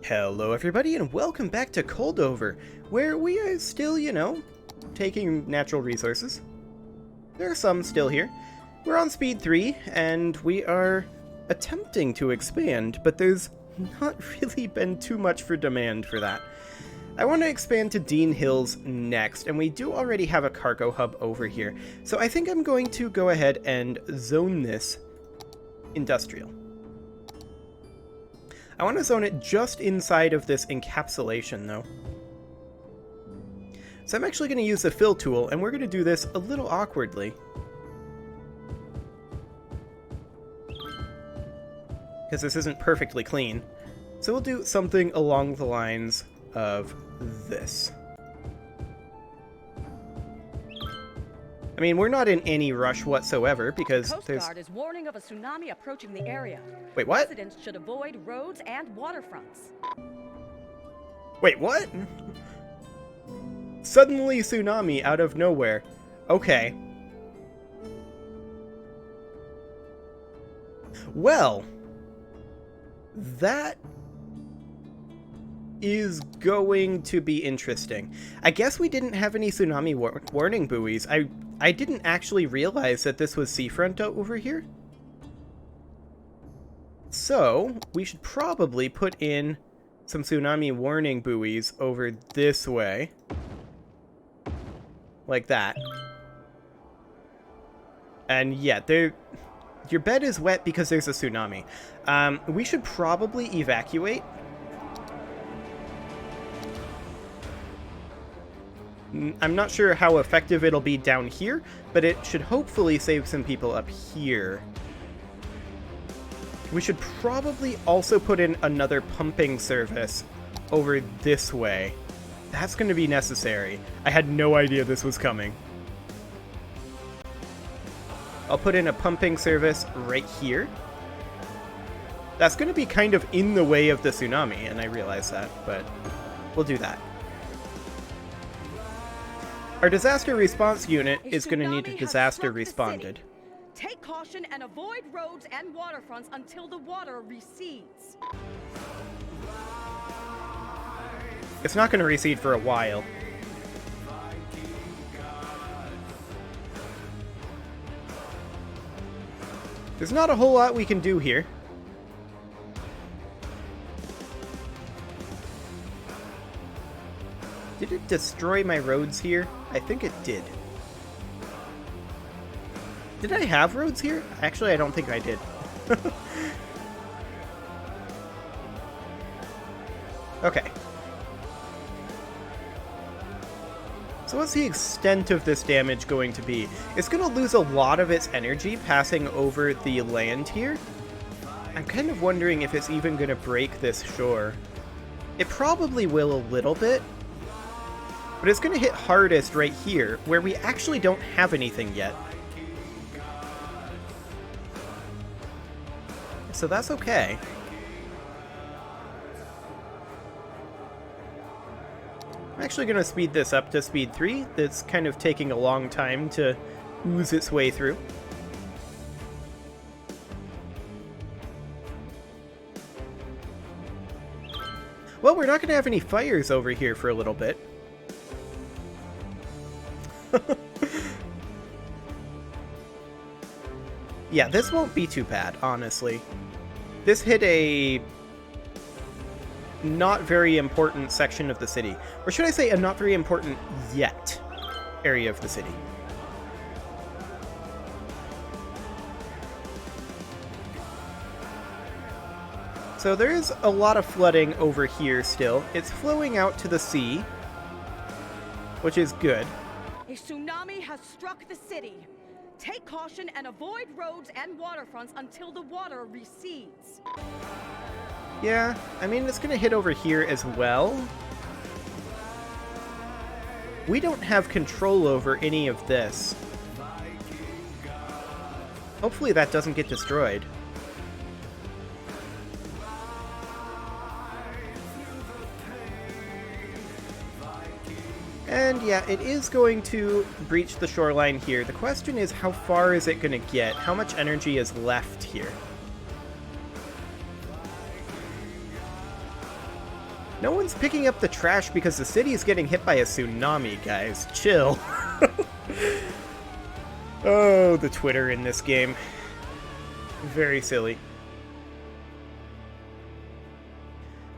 Hello everybody and welcome back to Coldover, where we are still, taking natural resources. There are some still here. We're on speed 3, and we are attempting to expand, but there's not really been too much for demand for that. I want to expand to Dean Hills next, and we do already have a cargo hub over here, so I think I'm going to go ahead and zone this industrial. I want to zone it just inside of this encapsulation, though. So I'm actually going to use the fill tool, and we're going to do this a little awkwardly. Because this isn't perfectly clean. So we'll do something along the lines of this. I mean, we're not in any rush whatsoever because Coast Guard is warning of a tsunami approaching the area. Wait, what? Residents should avoid roads and waterfronts. Wait, what? Suddenly tsunami out of nowhere. Okay. Well, that is going to be interesting. I guess we didn't have any tsunami warning buoys. I didn't actually realize that this was seafront over here. So, we should probably put in some tsunami warning buoys over this way. Like that. And yeah, your bed is wet because there's a tsunami. We should probably evacuate. I'm not sure how effective it'll be down here, but it should hopefully save some people up here. We should probably also put in another pumping service over this way. That's going to be necessary. I had no idea this was coming. I'll put in a pumping service right here. That's going to be kind of in the way of the tsunami, and I realize that, but we'll do that. Our disaster response unit is going to need a disaster responded. Take caution and avoid roads and waterfronts until the water recedes. It's not going to recede for a while. There's not a whole lot we can do here. Did it destroy my roads here? I think it did. Did I have roads here? Actually, I don't think I did. Okay. So what's the extent of this damage going to be? It's going to lose a lot of its energy passing over the land here. I'm kind of wondering if it's even going to break this shore. It probably will a little bit. But it's going to hit hardest right here, where we actually don't have anything yet. So that's okay. I'm actually going to speed this up to speed 3. It's kind of taking a long time to ooze its way through. Well, we're not going to have any fires over here for a little bit. Yeah, this won't be too bad, honestly. This hit a not very important section of the city. Or should I say a not very important yet area of the city. So there's a lot of flooding over here still. It's flowing out to the sea, which is good. A tsunami has struck the city. Take caution and avoid roads and waterfronts until the water recedes. Yeah, I mean, it's going to hit over here as well. We don't have control over any of this. Hopefully that doesn't get destroyed. And yeah, it is going to breach the shoreline here. The question is, how far is it going to get? How much energy is left here? No one's picking up the trash because the city is getting hit by a tsunami, guys. Chill. Oh, the Twitter in this game. Very silly.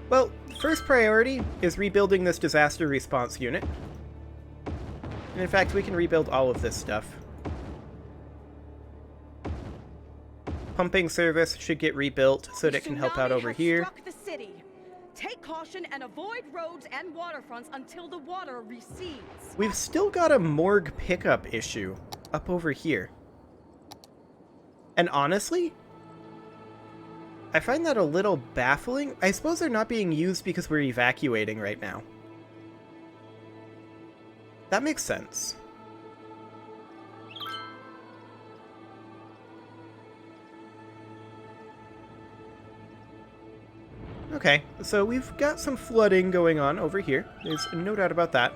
Well, first priority is rebuilding this disaster response unit. And in fact, we can rebuild all of this stuff. Pumping service should get rebuilt so that it can help out over here. Take caution and avoid roads and waterfronts until the water recedes. We've still got a morgue pickup issue up over here. And honestly, I find that a little baffling. I suppose they're not being used because we're evacuating right now. That makes sense. Okay, so we've got some flooding going on over here. There's no doubt about that.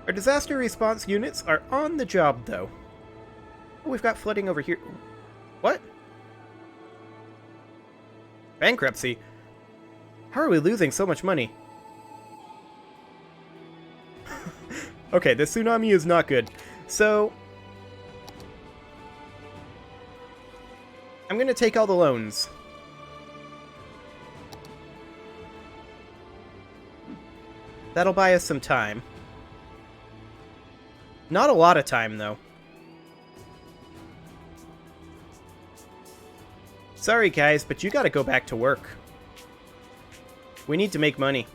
Our disaster response units are on the job, though. Oh, we've got flooding over here. What? Bankruptcy? How are we losing so much money? Okay, the tsunami is not good. So I'm going to take all the loans. That'll buy us some time. Not a lot of time, though. Sorry, guys, but you gotta go back to work. We need to make money.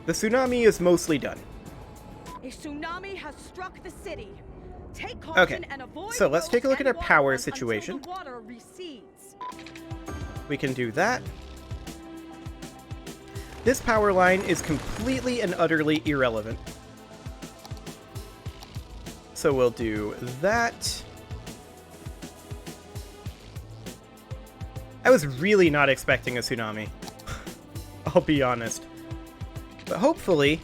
The tsunami is mostly done. A tsunami has struck the city. Take caution and avoid so let's take a look at our power situation. The water recedes. We can do that. This power line is completely and utterly irrelevant. So we'll do that. I was really not expecting a tsunami. I'll be honest. But hopefully,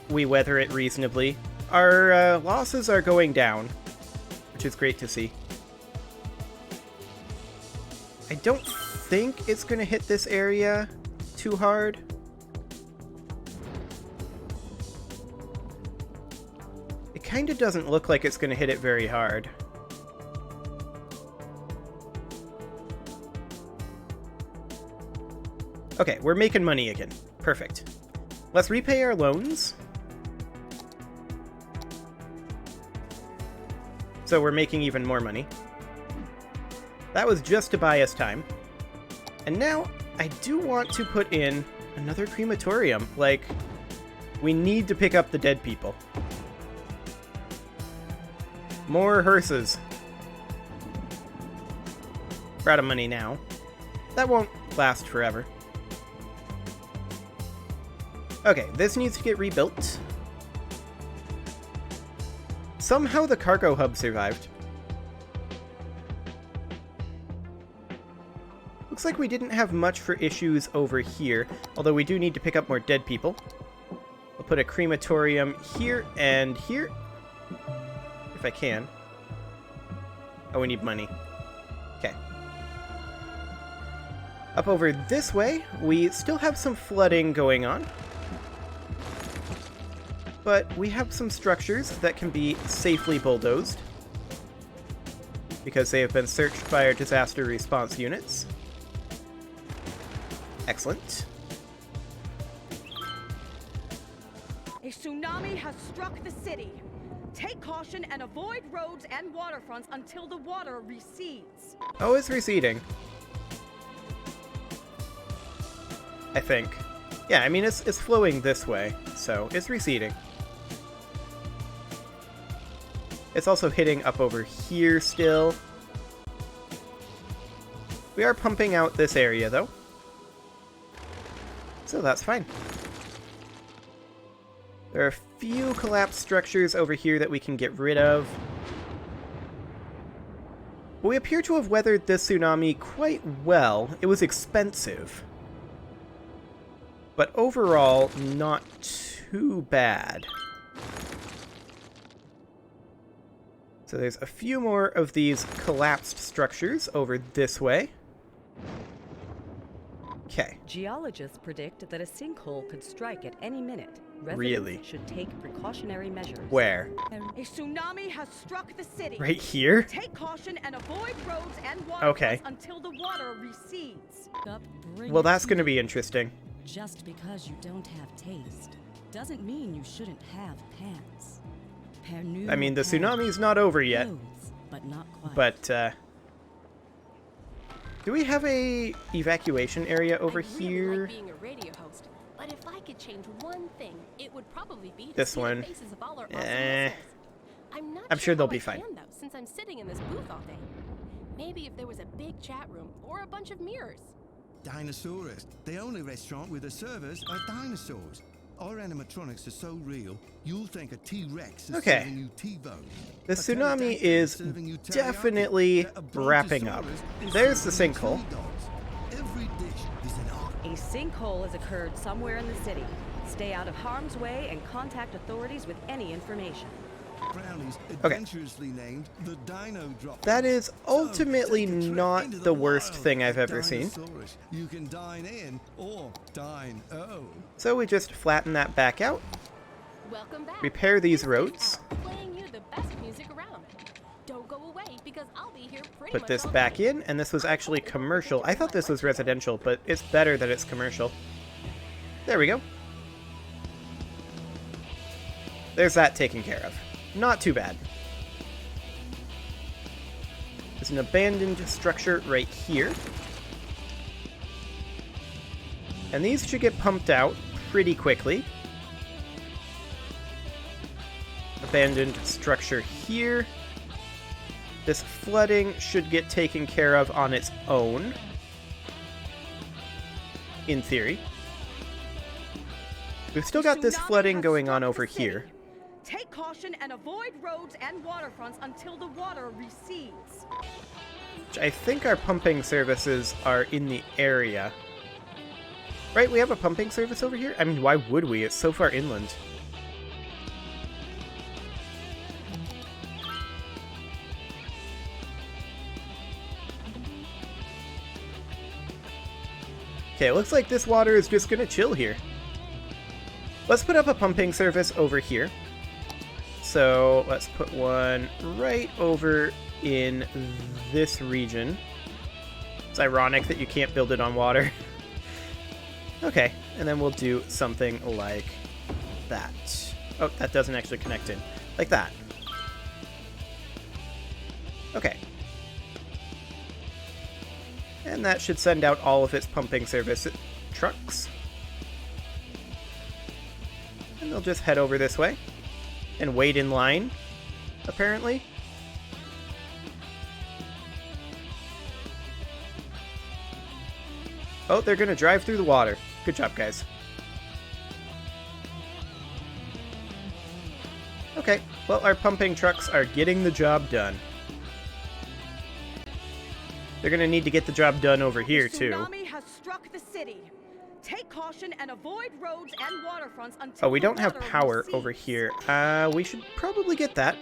we weather it reasonably. Our losses are going down, which is great to see. I don't think it's going to hit this area too hard. It kind of doesn't look like it's going to hit it very hard. Okay, we're making money again. Perfect. Let's repay our loans. So we're making even more money. That was just to buy us time. And now, I do want to put in another crematorium. Like, we need to pick up the dead people. More hearses. We're out of money now. That won't last forever. Okay, this needs to get rebuilt. Somehow the cargo hub survived. Looks like we didn't have much for issues over here, although we do need to pick up more dead people. We'll put a crematorium here and here, if I can. Oh, we need money. Okay. Up over this way, we still have some flooding going on. But we have some structures that can be safely bulldozed, because they have been searched by our disaster response units. Excellent. A tsunami has struck the city. Take caution and avoid roads and waterfronts until the water recedes. Oh, it's receding. I think. Yeah, I mean, it's flowing this way, so it's receding. It's also hitting up over here still. We are pumping out this area, though. So that's fine. There are a few collapsed structures over here that we can get rid of. We appear to have weathered this tsunami quite well. It was expensive, but overall, not too bad. So there's a few more of these collapsed structures over this way. Okay. Geologists predict that a sinkhole could strike at any minute. Really? Should take precautionary measures. Where? A tsunami has struck the city. Right here? Take caution and avoid roads and Okay. waterfronts until the water recedes. Well, that's going to be interesting. Just because you don't have taste doesn't mean you shouldn't have pants. I mean, the tsunami's not over yet. Clothes, but not quite. But, do we have a evacuation area over I really here? like being a radio host, but if I could change one thing, it would probably be to This see one. the faces of all our awesome Eh. listeners. I'm sure they'll how be I fine. can, though, since I'm sitting in this booth all day. Maybe if there was a big chat room or a bunch of mirrors. Dinosaurus. The only restaurant where the servers are dinosaurs. Our animatronics are so real, you'll think a T-Rex is Okay. serving you T-bone. The A tsunami pterodactyl is serving you teriyaki. definitely A wrapping up. brontosaurus is There's the serving you sinkhole. chili dogs. Every dish is an art. A sinkhole has occurred somewhere in the city. Stay out of harm's way and contact authorities with any information. Brownies adventurously named the Dino Drop. That is ultimately take a trip not into the worst wild thing I've with ever seen. Dinosaurus. You can dine in or dine oh. So we just flatten that back out. Welcome back. Repair these This is roads. Al, playing you the best music around. Don't go away because I'll be here pretty Put much this all back day. in, and this was actually commercial. I thought this was residential, but it's better that it's commercial. There we go. There's that taken care of. Not too bad. There's an abandoned structure right here. And these should get pumped out pretty quickly. Abandoned structure here. This flooding should get taken care of on its own. In theory. We've still got this Tsunami flooding has going struck on the over city. here. Take caution and avoid roads and waterfronts until the water recedes. Which I think our pumping services are in the area. Right, we have a pumping service over here? I mean, why would we? It's so far inland. Okay, it looks like this water is just gonna chill here. Let's put up a pumping service over here. So let's put one right over in this region. It's ironic that you can't build it on water. Okay, and then we'll do something like that. Oh, that doesn't actually connect in. Like that. Okay. And that should send out all of its pumping service trucks. And they'll just head over this way. And wait in line, apparently. Oh, they're gonna drive through the water. Good job, guys. Okay, well, our pumping trucks are getting the job done. They're gonna need to get the job done over here, too. Tsunami has struck the city. Take caution and avoid roads and waterfronts until Oh, we the don't have water power recedes. over here. We should probably get that.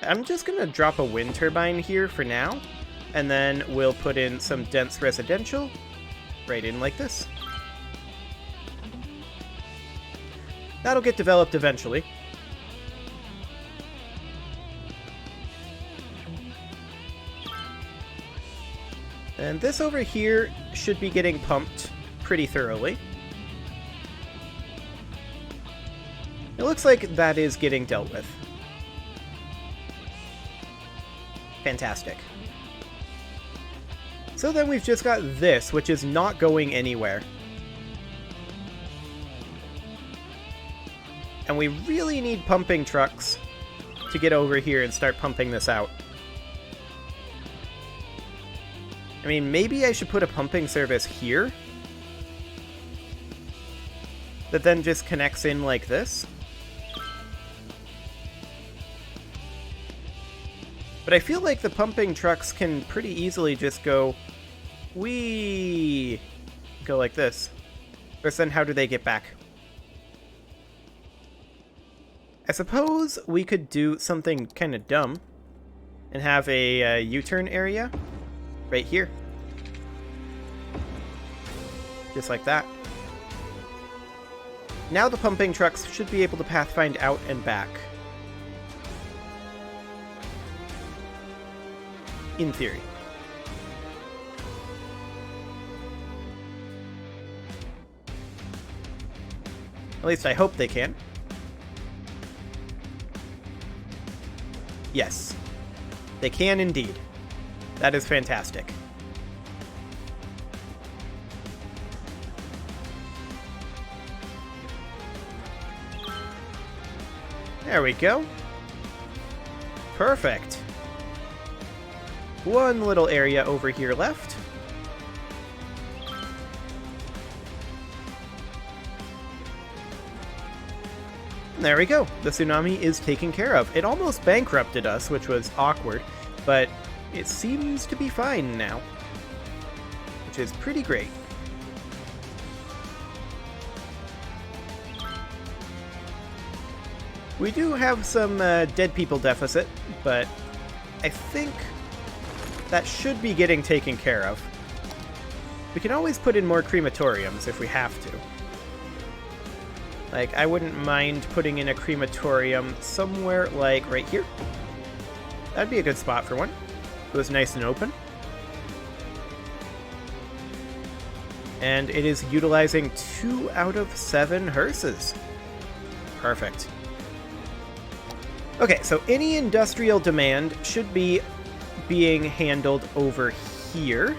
I'm just gonna drop a wind turbine here for now, and then we'll put in some dense residential right in like this. That'll get developed eventually. And this over here should be getting pumped pretty thoroughly. It looks like that is getting dealt with. Fantastic. So then we've just got this, which is not going anywhere. And we really need pumping trucks to get over here and start pumping this out. I mean, maybe I should put a pumping service here that then just connects in like this. But I feel like the pumping trucks can pretty easily just go, wee, go like this. But then how do they get back? I suppose we could do something kind of dumb and have a U-turn area right here. Just like that. Now the pumping trucks should be able to pathfind out and back. In theory. At least I hope they can. Yes. They can indeed. That is fantastic. There we go. Perfect. One little area over here left. There we go. The tsunami is taken care of. It almost bankrupted us, which was awkward, but it seems to be fine now, which is pretty great. We do have some dead people deficit, but I think that should be getting taken care of. We can always put in more crematoriums if we have to. Like, I wouldn't mind putting in a crematorium somewhere like right here. That'd be a good spot for one. It was nice and open. And it is utilizing 2 out of 7 hearses. Perfect. Okay, so any industrial demand should be being handled over here.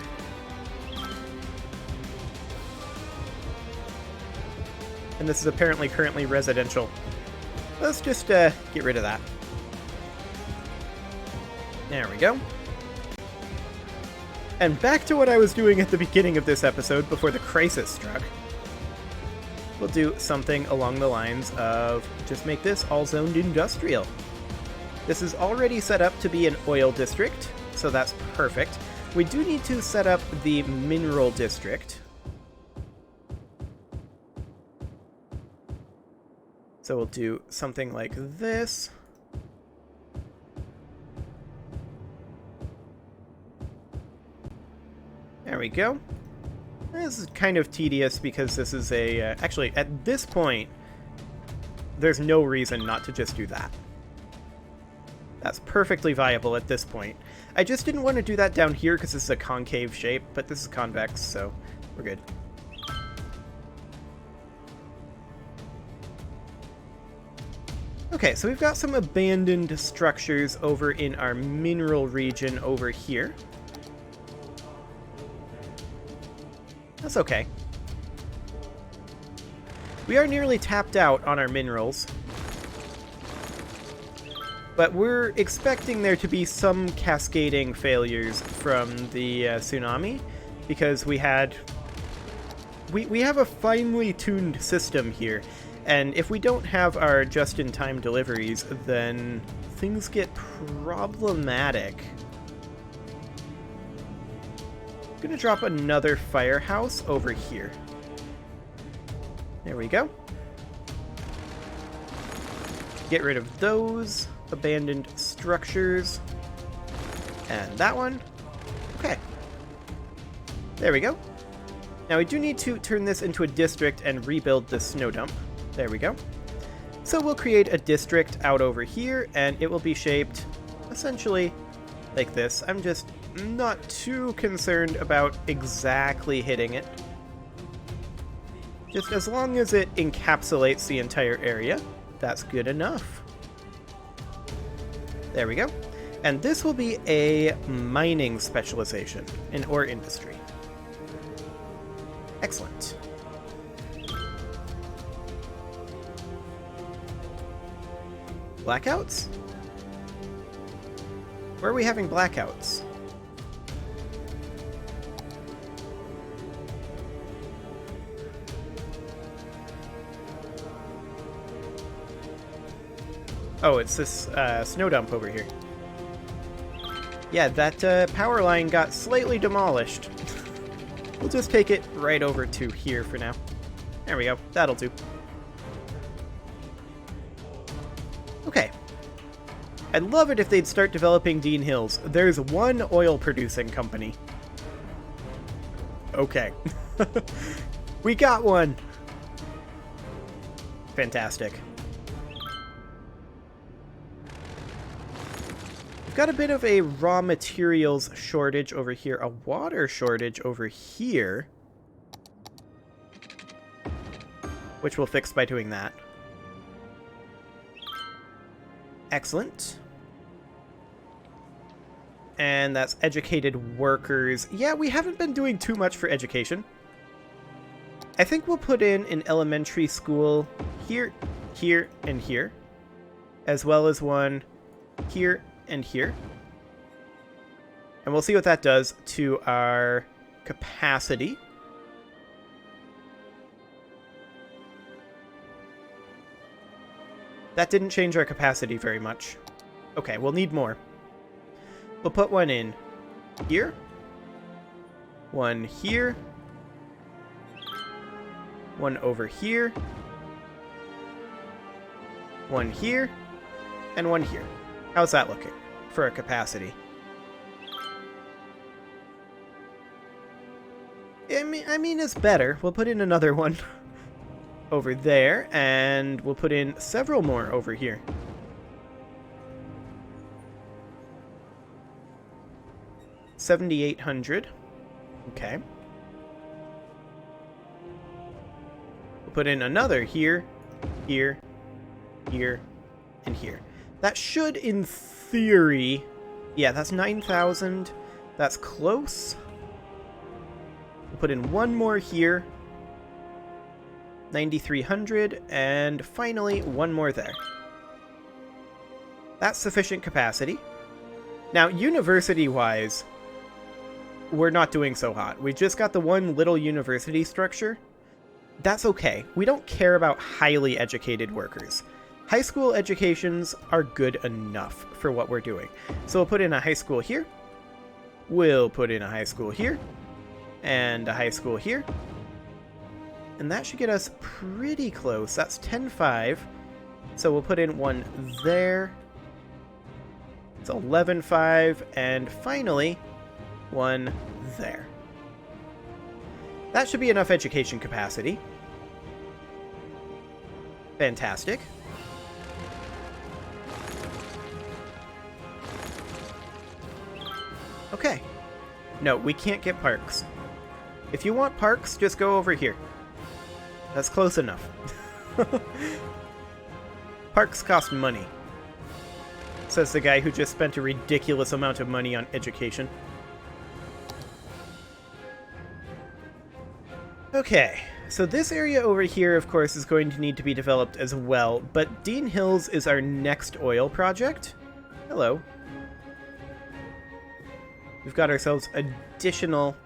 And this is apparently currently residential. Let's just get rid of that. There we go. And back to what I was doing at the beginning of this episode before the crisis struck. We'll do something along the lines of just make this all zoned industrial. This is already set up to be an oil district, so that's perfect. We do need to set up the mineral district. So we'll do something like this. There we go. This is kind of tedious because this is a... actually, at this point, there's no reason not to just do that. That's perfectly viable at this point. I just didn't want to do that down here because this is a concave shape, but this is convex, so we're good. Okay, so we've got some abandoned structures over in our mineral region over here. That's okay. We are nearly tapped out on our minerals. But we're expecting there to be some cascading failures from the tsunami, because we have a finely tuned system here, and if we don't have our just-in-time deliveries, then things get problematic. I'm gonna drop another firehouse over here. There we go. Get rid of those abandoned structures. And that one. Okay. There we go. Now we do need to turn this into a district and rebuild the snow dump. There we go. So we'll create a district out over here, and it will be shaped essentially like this. I'm just not too concerned about exactly hitting it. Just as long as it encapsulates the entire area, that's good enough. There we go. And this will be a mining specialization in ore industry. Excellent. Blackouts? Where are we having blackouts? Oh, it's this snow dump over here. Yeah, that power line got slightly demolished. We'll just take it right over to here for now. There we go. That'll do. I'd love it if they'd start developing Dean Hills. There's one oil-producing company. Okay. We got one! Fantastic. We've got a bit of a raw materials shortage over here, a water shortage over here, which we'll fix by doing that. Excellent. And that's educated workers. Yeah, we haven't been doing too much for education. I think we'll put in an elementary school here, here, and here, as well as one here and here. And we'll see what that does to our capacity. That didn't change our capacity very much. Okay, we'll need more. We'll put one in here, one here, one over here, one here, and one here. How's that looking for our capacity? I mean, it's better. We'll put in another one over there, and we'll put in several more over here. $7,800. Okay. We'll put in another here, here, here, and here. That should, in theory... Yeah, that's 9,000. That's close. We'll put in one more here. 9,300, and finally one more there. That's sufficient capacity. Now, university-wise, we're not doing so hot. We just got the one little university structure. That's okay. We don't care about highly educated workers. High school educations are good enough for what we're doing. So we'll put in a high school here. We'll put in a high school here. And a high school here. And that should get us pretty close. That's 10.5. So we'll put in one there. It's 11.5. And finally, one there. That should be enough education capacity. Fantastic. Okay. No, we can't get parks. If you want parks, just go over here. That's close enough. Parks cost money, says the guy who just spent a ridiculous amount of money on education. Okay, so this area over here, of course, is going to need to be developed as well, but Dean Hills is our next oil project. Hello. We've got ourselves additional...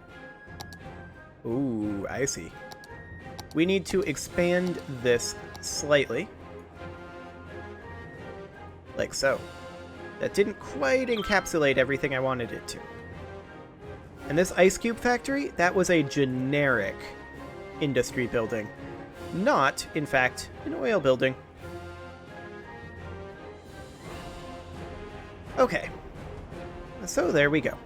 Ooh, I see. We need to expand this slightly. Like so. That didn't quite encapsulate everything I wanted it to. And this ice cube factory, that was a generic industry building. Not, in fact, an oil building. Okay. So there we go.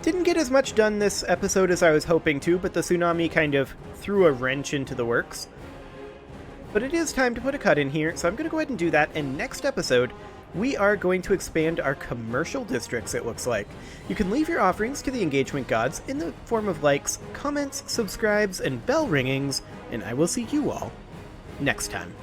Didn't get as much done this episode as I was hoping to, but the tsunami kind of threw a wrench into the works. But it is time to put a cut in here, so I'm going to go ahead and do that, and next episode, we are going to expand our commercial districts, it looks like. You can leave your offerings to the engagement gods in the form of likes, comments, subscribes, and bell ringings, and I will see you all next time.